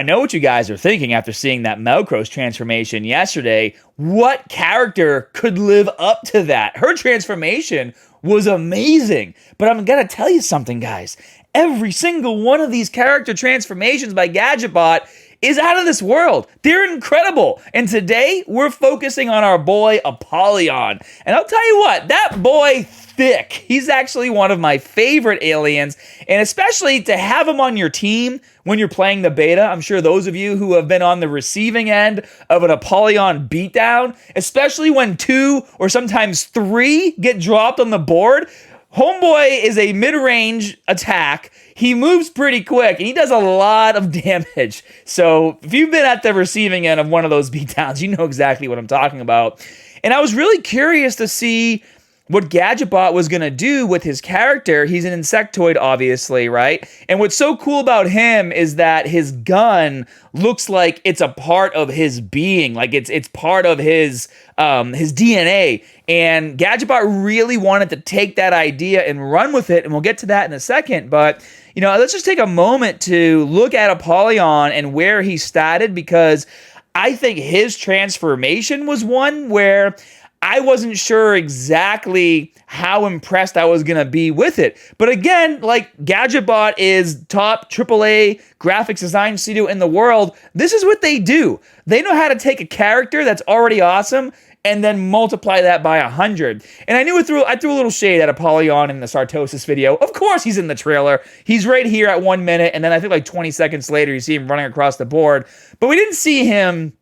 I know what you guys are thinking after seeing that Melkrose transformation yesterday. What character could live up to that? Her transformation was amazing. But I'm going to tell you something, guys. Every single one of these character transformations by GadgetBot is out of this world. They're incredible. And today, we're focusing on our boy, Apollyon. And I'll tell you what, that boy, thick. He's actually one of my favorite aliens. And especially to have him on your team when you're playing the beta. I'm sure those of you who have been on the receiving end of an Apollyon beatdown, especially when 2 or sometimes 3 get dropped on the board, Homeboy is a mid-range attack. He moves pretty quick, and he does a lot of damage. So if you've been at the receiving end of one of those beatdowns, you know exactly what I'm talking about. And I was really curious to see what GadgetBot was going to do with his character. He's an insectoid, obviously, right? And what's so cool about him is that his gun looks like it's a part of his being, like it's part of his DNA. And GadgetBot really wanted to take that idea and run with it, and we'll get to that in a second. But let's just take a moment to look at Apollyon and where he started, because I think his transformation was one where I wasn't sure exactly how impressed I was going to be with it. But again, like GadgetBot is top AAA graphics design studio in the world. This is what they do. They know how to take a character that's already awesome and then multiply that by 100. And I knew I threw a little shade at Apollyon in the Sartosis video. Of course he's in the trailer. He's right here at 1 minute, and then I think like 20 seconds later you see him running across the board. But we didn't see him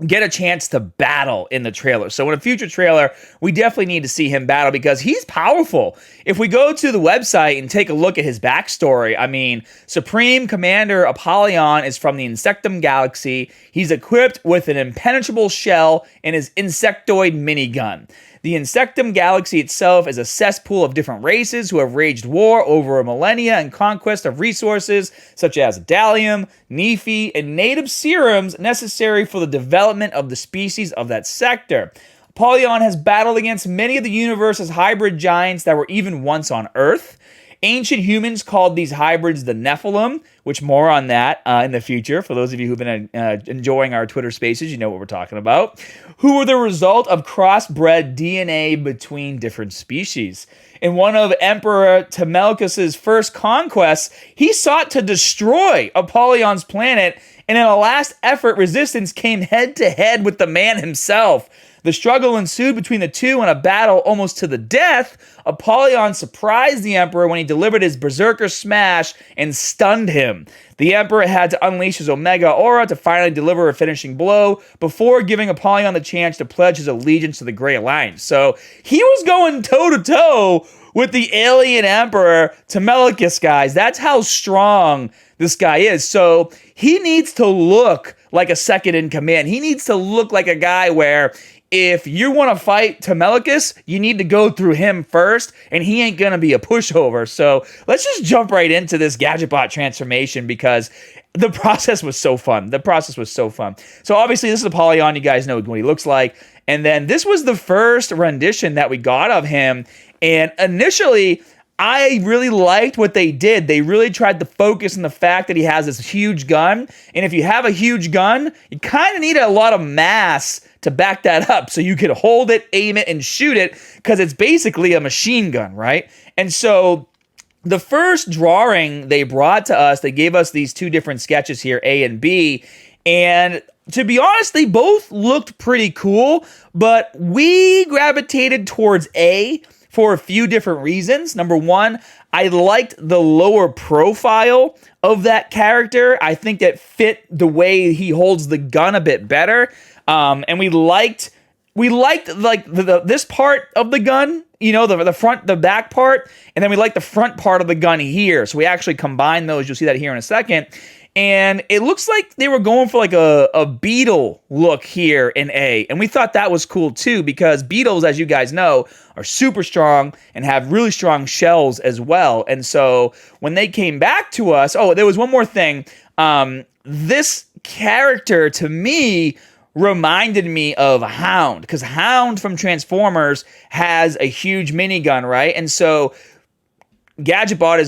get a chance to battle in the trailer. So in a future trailer, we definitely need to see him battle because he's powerful. If we go to the website and take a look at his backstory, I mean, Supreme Commander Apollyon is from the Insectum Galaxy. He's equipped with an impenetrable shell and his insectoid minigun. The Insectum Galaxy itself is a cesspool of different races who have waged war over a millennia and conquest of resources such as Dallium, NiFe, and native serums necessary for the development of the species of that sector. Apollyon has battled against many of the universe's hybrid giants that were even once on Earth. Ancient humans called these hybrids the Nephilim, which more on that in the future. For those of you who've been enjoying our Twitter spaces, you know what we're talking about. Who were the result of crossbred DNA between different species. In one of Emperor Temelkus's first conquests, he sought to destroy Apollyon's planet, and in a last effort, resistance came head-to-head with the man himself. The struggle ensued between the two in a battle almost to the death. Apollyon surprised the Emperor when he delivered his Berserker Smash and stunned him. The Emperor had to unleash his Omega Aura to finally deliver a finishing blow before giving Apollyon the chance to pledge his allegiance to the Grey Alliance. So he was going toe-to-toe with the alien Emperor Temelkus, guys. That's how strong this guy is. So he needs to look like a second in command. He needs to look like a guy where if you want to fight Temelkus, you need to go through him first, and he ain't going to be a pushover. So let's just jump right into this GadgetBot transformation because the process was so fun. So obviously this is Apollyon. You guys know what he looks like. And then this was the first rendition that we got of him. And initially, I really liked what they did. They really tried to focus on the fact that he has this huge gun. And if you have a huge gun, you kind of need a lot of mass to back that up so you can hold it, aim it, and shoot it because it's basically a machine gun, right? And so the first drawing they brought to us, they gave us these two different sketches here, A and B. And to be honest, they both looked pretty cool, but we gravitated towards A for a few different reasons. Number one, I liked the lower profile of that character. I think that fit the way he holds the gun a bit better. And we liked like this part of the gun, the front, the back part, and then we liked the front part of the gun here. So we actually combined those. You'll see that here in a second. And it looks like they were going for like a beetle look here in A. And we thought that was cool too, because beetles, as you guys know, are super strong and have really strong shells as well. And so when they came back to us, there was one more thing. This character to me reminded me of Hound, because Hound from Transformers has a huge minigun, right? And so GadgetBot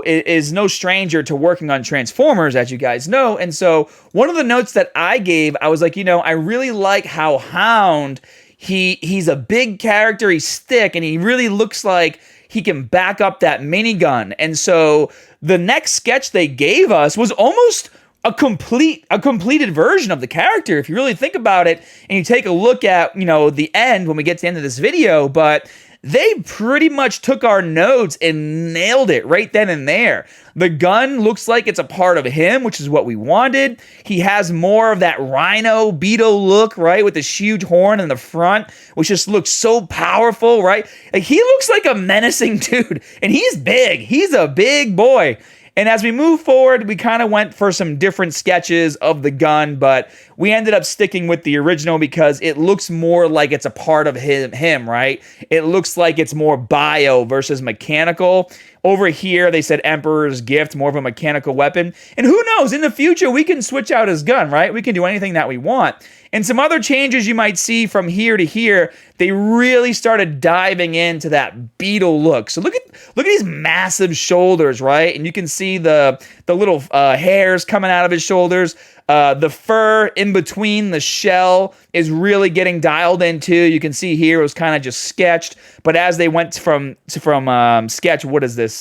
is no stranger to working on Transformers, as you guys know. And so one of the notes that I gave, I was like, I really like how Hound, he's a big character, he's thick, and he really looks like he can back up that minigun. And so the next sketch they gave us was almost a completed version of the character, if you really think about it, and you take a look at, the end when we get to the end of this video. But they pretty much took our notes and nailed it right then and there. The gun looks like it's a part of him, which is what we wanted. He has more of that Rhino Beetle look, right? With this huge horn in the front, which just looks so powerful, right? Like, he looks like a menacing dude, and he's big. He's a big boy. And as we move forward, we kind of went for some different sketches of the gun, but we ended up sticking with the original because it looks more like it's a part of him, right? It looks like it's more bio versus mechanical. Over here, they said Emperor's Gift, more of a mechanical weapon. And who knows, in the future, we can switch out his gun, right? We can do anything that we want. And some other changes you might see from here to here, they really started diving into that Beetle look. So look at these massive shoulders, right? And you can see the little hairs coming out of his shoulders. The fur in between the shell is really getting dialed into. You can see here it was kind of just sketched, but as they went from sketch, what is this?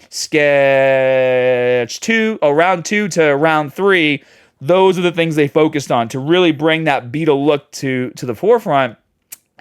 Sketch 2, round 2 to round 3. Those are the things they focused on to really bring that Beetle look to the forefront.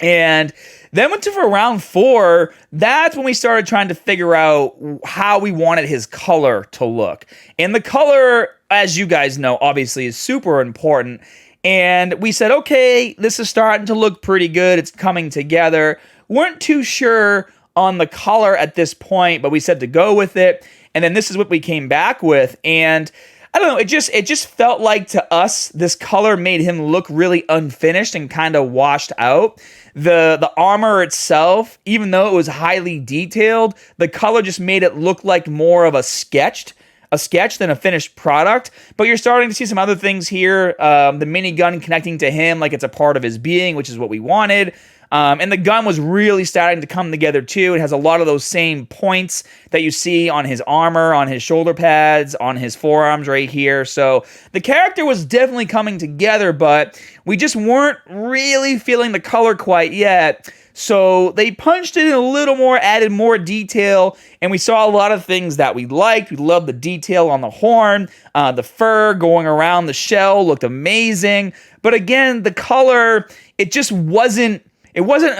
And then went to for round 4, that's when we started trying to figure out how we wanted his color to look. And the color, as you guys know, obviously is super important. And we said, okay, this is starting to look pretty good. It's coming together. Weren't too sure on the color at this point, but we said to go with it. And then this is what we came back with. And I don't know, it just felt like to us, this color made him look really unfinished and kind of washed out. The armor itself, even though it was highly detailed, the color just made it look like more of a sketch than a finished product. But you're starting to see some other things here. The minigun connecting to him like it's a part of his being, which is what we wanted. And the gun was really starting to come together too. It has a lot of those same points that you see on his armor, on his shoulder pads, on his forearms right here. So the character was definitely coming together, but we just weren't really feeling the color quite yet. So they punched it in a little more, added more detail, and we saw a lot of things that we liked. We loved the detail on the horn, the fur going around the shell looked amazing. But again, the color, it wasn't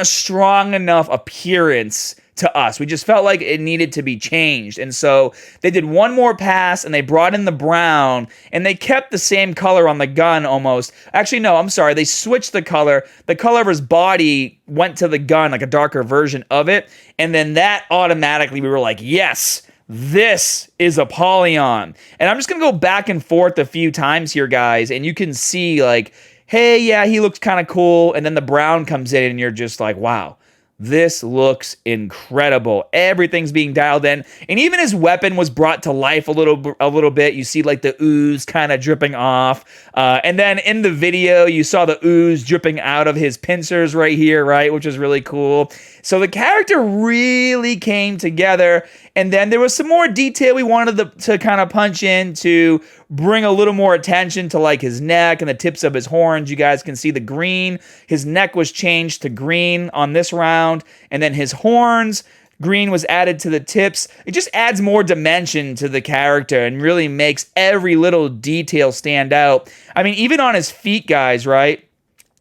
a strong enough appearance to us. We just felt like it needed to be changed. And so they did one more pass and they brought in the brown and they kept the same color on the gun almost. Actually, no, I'm sorry. They switched the color. The color of his body went to the gun, like a darker version of it. And then that automatically, we were like, yes, this is Apollyon. And I'm just going to go back and forth a few times here, guys. And you can see like, hey, yeah, he looks kind of cool. And then the brown comes in and you're just like, wow, this looks incredible. Everything's being dialed in. And even his weapon was brought to life a little bit. You see like the ooze kind of dripping off. And then in the video, you saw the ooze dripping out of his pincers right here, right? Which is really cool. So the character really came together. And then there was some more detail we wanted to kind of punch in to bring a little more attention to like his neck and the tips of his horns. You guys can see the green. His neck was changed to green on this round. And then his horns, green was added to the tips. It just adds more dimension to the character and really makes every little detail stand out. I mean, even on his feet, guys, right?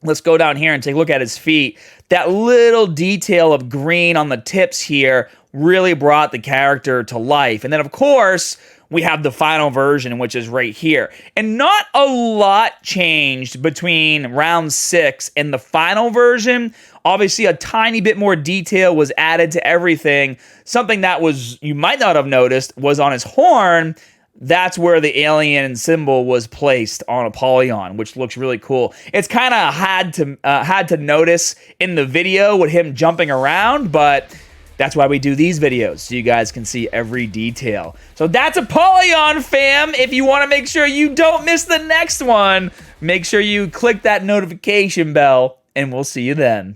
Let's go down here and take a look at his feet. That little detail of green on the tips here really brought the character to life. And then, of course, we have the final version, which is right here. And not a lot changed between round 6 and the final version. Obviously, a tiny bit more detail was added to everything. Something that you might not have noticed was on his horn. That's where the alien symbol was placed on Apollyon, which looks really cool. It's kind of had to notice in the video with him jumping around, but that's why we do these videos, so you guys can see every detail. So that's Apollyon, fam. If you want to make sure you don't miss the next one, make sure you click that notification bell, and we'll see you then.